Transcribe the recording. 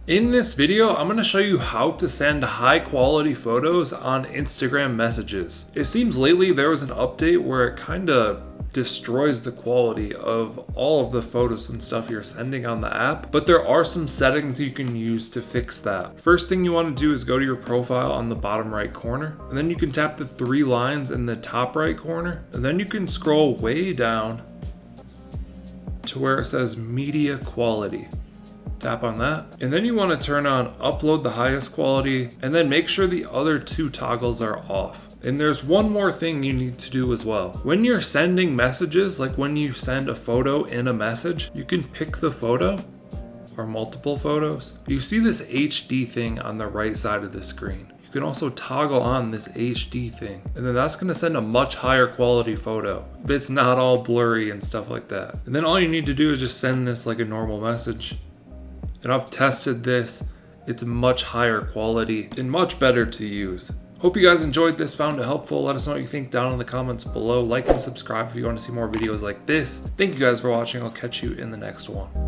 In this video, I'm going to show you how to send high quality photos on Instagram messages. It seems lately there was an update where it kind of destroys the quality of all of the photos and stuff you're sending on the app, but there are some settings you can use to fix that. First thing you want to do is go to your profile on the bottom right corner, and then you can tap the three lines in the top right corner, and then you can scroll way down to where it says media quality. Tap on that, and then you want to turn on upload the highest quality, and then make sure the other two toggles are off. And there's one more thing you need to do as well. When you're sending messages, like when you send a photo in a message, you can pick the photo or multiple photos. You see this HD thing on the right side of the screen. You can also toggle on this HD thing, and then that's gonna send a much higher quality photo that's not all blurry and stuff like that. And then all you need to do is just send this like a normal message. And I've tested this, it's much higher quality and much better to use. Hope you guys enjoyed this, found it helpful. Let us know what you think down in the comments below. Like and subscribe if you want to see more videos like this. Thank you guys for watching. I'll catch you in the next one.